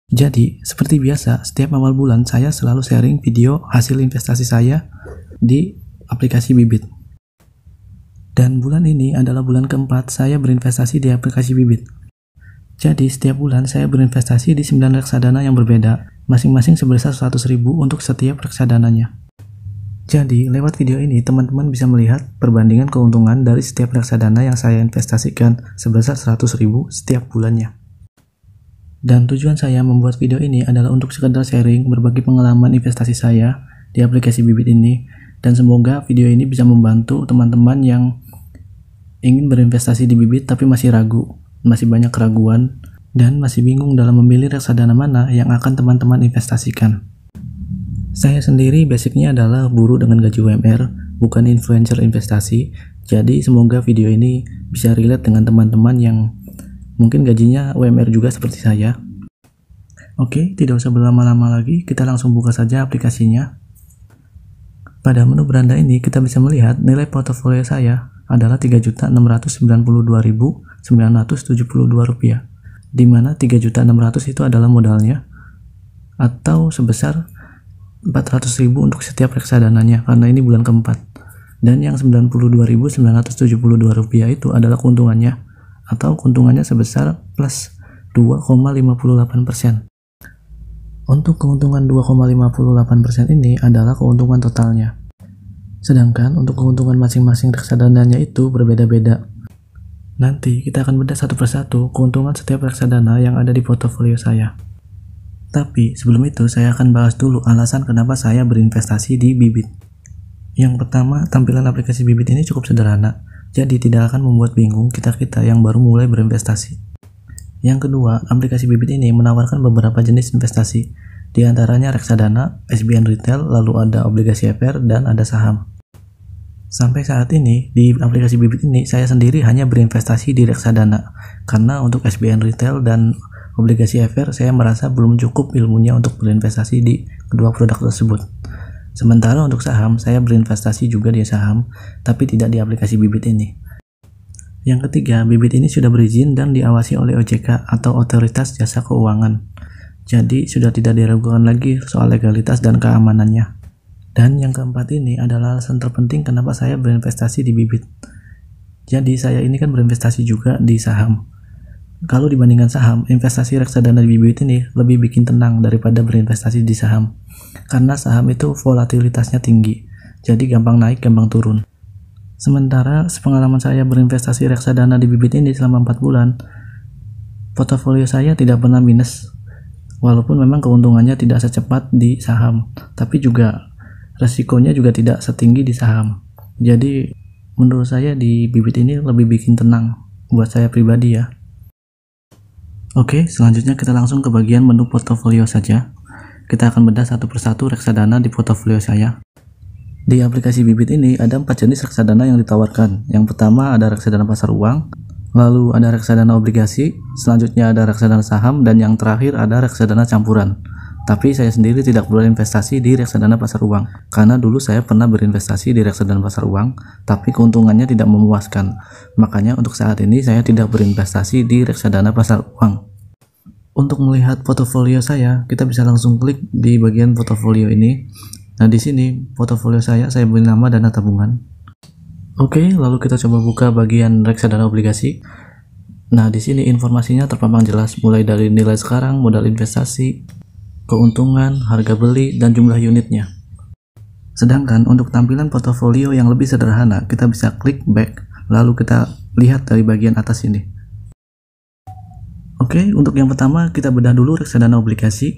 Jadi, seperti biasa, setiap awal bulan saya selalu sharing video hasil investasi saya di aplikasi Bibit. Dan bulan ini adalah bulan keempat saya berinvestasi di aplikasi Bibit. Jadi, setiap bulan saya berinvestasi di 9 reksadana yang berbeda, masing-masing sebesar 100.000 untuk setiap reksadananya. Jadi, lewat video ini teman-teman bisa melihat perbandingan keuntungan dari setiap reksadana yang saya investasikan sebesar 100.000 setiap bulannya. Dan tujuan saya membuat video ini adalah untuk sekedar sharing berbagi pengalaman investasi saya di aplikasi Bibit ini, dan semoga video ini bisa membantu teman-teman yang ingin berinvestasi di Bibit tapi masih ragu, masih banyak keraguan, dan masih bingung dalam memilih reksadana mana yang akan teman-teman investasikan. Saya sendiri basicnya adalah buruh dengan gaji UMR, bukan influencer investasi, jadi semoga video ini bisa relate dengan teman-teman yang mungkin gajinya UMR juga seperti saya. Oke, tidak usah berlama-lama lagi, kita langsung buka saja aplikasinya. Pada menu beranda ini kita bisa melihat nilai portofolio saya adalah Rp3.692.972, di mana 3.600.000 itu adalah modalnya, atau sebesar 400.000 untuk setiap reksadananya karena ini bulan keempat. Dan yang Rp92.972 itu adalah keuntungannya, atau keuntungannya sebesar plus 2,58%. Untuk keuntungan 2,58% ini adalah keuntungan totalnya. Sedangkan untuk keuntungan masing-masing reksadananya itu berbeda-beda. Nanti kita akan bedah satu persatu keuntungan setiap reksadana yang ada di portofolio saya. Tapi sebelum itu saya akan bahas dulu alasan kenapa saya berinvestasi di Bibit. Yang pertama, tampilan aplikasi Bibit ini cukup sederhana, jadi tidak akan membuat bingung kita-kita yang baru mulai berinvestasi. Yang kedua, aplikasi Bibit ini menawarkan beberapa jenis investasi, di antaranya reksadana, SBN Retail, lalu ada obligasi FR, dan ada saham. Sampai saat ini, di aplikasi Bibit ini saya sendiri hanya berinvestasi di reksadana, karena untuk SBN Retail dan obligasi FR saya merasa belum cukup ilmunya untuk berinvestasi di kedua produk tersebut. Sementara untuk saham, saya berinvestasi juga di saham, tapi tidak di aplikasi Bibit ini. Yang ketiga, Bibit ini sudah berizin dan diawasi oleh OJK atau Otoritas Jasa Keuangan. Jadi sudah tidak diragukan lagi soal legalitas dan keamanannya. Dan yang keempat ini adalah alasan terpenting kenapa saya berinvestasi di Bibit. Jadi saya ini kan berinvestasi juga di saham. Kalau dibandingkan saham, investasi reksadana di Bibit ini lebih bikin tenang daripada berinvestasi di saham. Karena saham itu volatilitasnya tinggi, jadi gampang naik, gampang turun. Sementara sepengalaman saya berinvestasi reksadana di Bibit ini selama 4 bulan, portofolio saya tidak pernah minus. Walaupun memang keuntungannya tidak secepat di saham, tapi juga resikonya juga tidak setinggi di saham. Jadi menurut saya di Bibit ini lebih bikin tenang buat saya pribadi ya. Oke, selanjutnya kita langsung ke bagian menu portofolio saja. Kita akan bedah satu persatu reksadana di portofolio saya. Di aplikasi Bibit ini ada 4 jenis reksadana yang ditawarkan. Yang pertama ada reksadana pasar uang, lalu ada reksadana obligasi, selanjutnya ada reksadana saham, dan yang terakhir ada reksadana campuran. Tapi saya sendiri tidak berinvestasi di reksadana pasar uang, karena dulu saya pernah berinvestasi di reksadana pasar uang, tapi keuntungannya tidak memuaskan. Makanya untuk saat ini saya tidak berinvestasi di reksadana pasar uang. Untuk melihat portofolio saya, kita bisa langsung klik di bagian portofolio ini. Nah, di sini portofolio saya beri nama dana tabungan. Oke, lalu kita coba buka bagian reksadana obligasi. Nah, di sini informasinya terpampang jelas, mulai dari nilai sekarang, modal investasi, keuntungan, harga beli, dan jumlah unitnya. Sedangkan untuk tampilan portofolio yang lebih sederhana, kita bisa klik back, lalu kita lihat dari bagian atas ini. Oke, untuk yang pertama kita bedah dulu reksadana obligasi.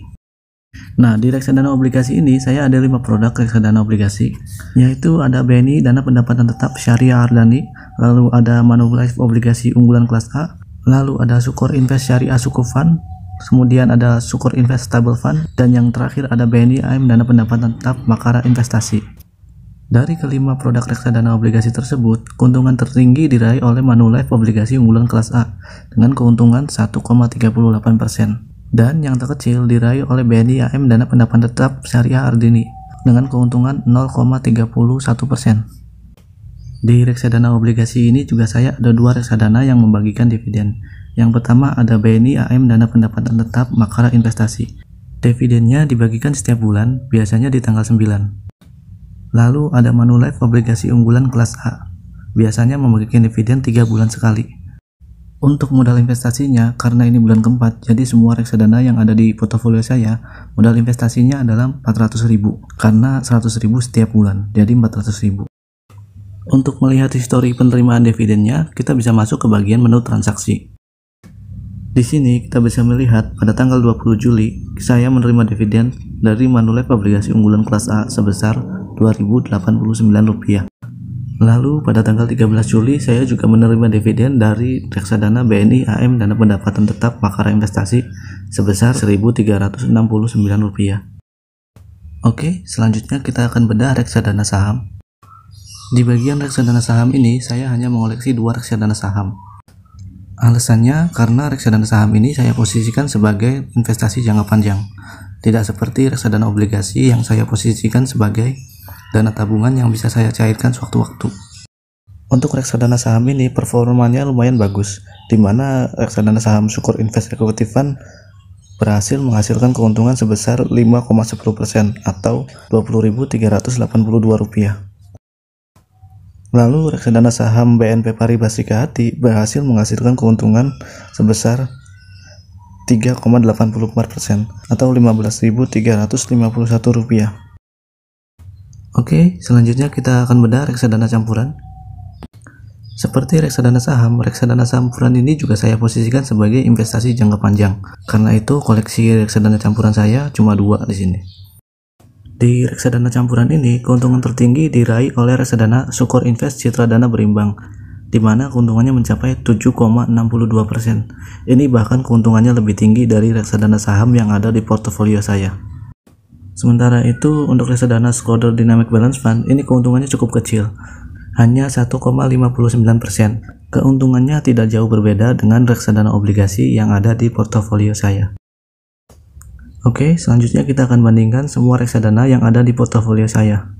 Nah, di reksadana obligasi ini saya ada 5 produk reksadana obligasi, yaitu ada BNI Dana Pendapatan Tetap Syariah Ardhani, lalu ada Manulife Obligasi Unggulan Kelas A, lalu ada Sukor Invest Syariah Sukuk Fund, kemudian ada Sukor Invest Stable Fund, dan yang terakhir ada BNI AM Dana Pendapatan Tetap Makara Investasi. Dari kelima produk reksadana obligasi tersebut, keuntungan tertinggi diraih oleh Manulife Obligasi Unggulan Kelas A dengan keuntungan 1,38%. Dan yang terkecil diraih oleh BNI AM Dana Pendapatan Tetap Syariah Ardhani dengan keuntungan 0,31%. Di reksadana obligasi ini juga saya ada 2 reksadana yang membagikan dividen, Yang pertama ada BNI AM Dana Pendapatan Tetap Makara Investasi. Dividennya dibagikan setiap bulan, biasanya di tanggal 9. Lalu ada Manulife Obligasi Unggulan Kelas A. Biasanya membagikan dividen 3 bulan sekali. Untuk modal investasinya, karena ini bulan keempat, jadi semua reksadana yang ada di portofolio saya, modal investasinya adalah 400.000, karena 100.000 setiap bulan, jadi 400.000. Untuk melihat histori penerimaan dividennya, kita bisa masuk ke bagian menu transaksi. Di sini kita bisa melihat pada tanggal 20 Juli, saya menerima dividen dari Manulife Obligasi Unggulan Kelas A sebesar Rp2.089. Lalu pada tanggal 13 Juli saya juga menerima dividen dari reksadana BNI AM Dana Pendapatan Tetap Makara Investasi sebesar Rp1.369. Oke, selanjutnya kita akan bedah reksadana saham. Di bagian reksadana saham ini saya hanya mengoleksi 2 reksadana saham. Alasannya karena reksadana saham ini saya posisikan sebagai investasi jangka panjang, tidak seperti reksadana obligasi yang saya posisikan sebagai dana tabungan yang bisa saya cairkan sewaktu-waktu. Untuk reksadana saham ini performanya lumayan bagus, di mana reksadana saham Sukor Invest Equity Fund berhasil menghasilkan keuntungan sebesar 5,10% atau Rp20.382. Lalu reksadana saham BNP Paribas Sikahati berhasil menghasilkan keuntungan sebesar 3,84% atau Rp15.351. Oke, selanjutnya kita akan bedah reksadana campuran. Seperti reksadana saham campuran ini juga saya posisikan sebagai investasi jangka panjang. Karena itu koleksi reksadana campuran saya cuma 2 di sini. Di reksadana campuran ini, keuntungan tertinggi diraih oleh reksadana Sukor Invest Citra Dana Berimbang, di mana keuntungannya mencapai 7,62%. Ini bahkan keuntungannya lebih tinggi dari reksadana saham yang ada di portofolio saya. Sementara itu, untuk reksadana Schroder Dynamic Balance Fund, ini keuntungannya cukup kecil, hanya 1,59%. Keuntungannya tidak jauh berbeda dengan reksadana obligasi yang ada di portofolio saya. Oke, selanjutnya kita akan bandingkan semua reksadana yang ada di portofolio saya.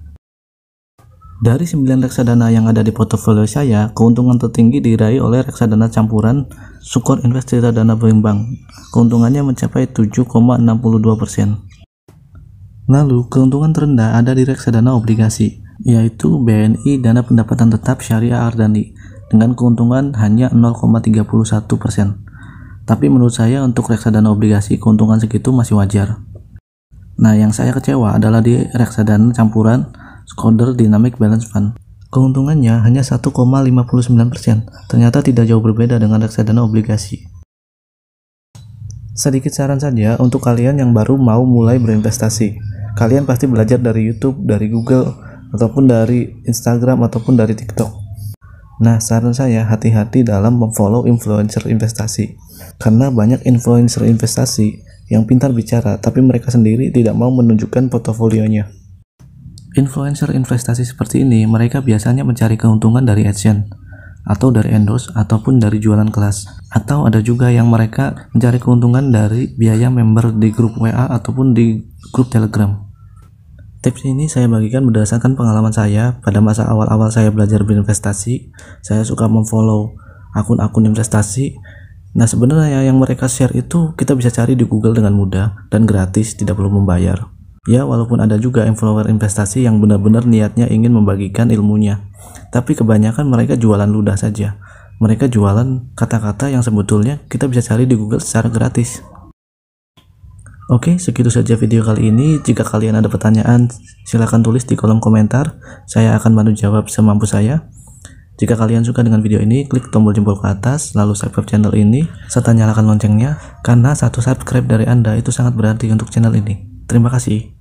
Dari 9 reksadana yang ada di portofolio saya, keuntungan tertinggi diraih oleh reksadana campuran Sukor Invest Citra Dana Berimbang. Keuntungannya mencapai 7,62%. Lalu, keuntungan terendah ada di reksadana obligasi, yaitu BNI Dana Pendapatan Tetap Syariah Ardani, dengan keuntungan hanya 0,31%. Tapi menurut saya untuk reksadana obligasi keuntungan segitu masih wajar. Nah, yang saya kecewa adalah di reksadana campuran Schroder Dynamic Balance Fund. Keuntungannya hanya 1,59%. Ternyata tidak jauh berbeda dengan reksadana obligasi. Sedikit saran saja untuk kalian yang baru mau mulai berinvestasi. Kalian pasti belajar dari YouTube, dari Google, ataupun dari Instagram, ataupun dari TikTok. Nah, saran saya hati-hati dalam memfollow influencer investasi. Karena banyak influencer investasi yang pintar bicara, tapi mereka sendiri tidak mau menunjukkan portofolionya. Influencer investasi seperti ini, mereka biasanya mencari keuntungan dari AdSense, atau dari endorse, ataupun dari jualan kelas. Atau ada juga yang mereka mencari keuntungan dari biaya member di grup WA ataupun di grup Telegram. Tips ini saya bagikan berdasarkan pengalaman saya pada masa awal-awal saya belajar berinvestasi. Saya suka memfollow akun-akun investasi. Nah, sebenarnya yang mereka share itu kita bisa cari di Google dengan mudah dan gratis, tidak perlu membayar. Ya, walaupun ada juga influencer investasi yang benar-benar niatnya ingin membagikan ilmunya, tapi kebanyakan mereka jualan ludah saja. Mereka jualan kata-kata yang sebetulnya kita bisa cari di Google secara gratis. Oke, segitu saja video kali ini. Jika kalian ada pertanyaan, silahkan tulis di kolom komentar. Saya akan bantu jawab semampu saya. Jika kalian suka dengan video ini, klik tombol jempol ke atas, lalu subscribe channel ini, serta nyalakan loncengnya, karena satu subscribe dari Anda itu sangat berarti untuk channel ini. Terima kasih.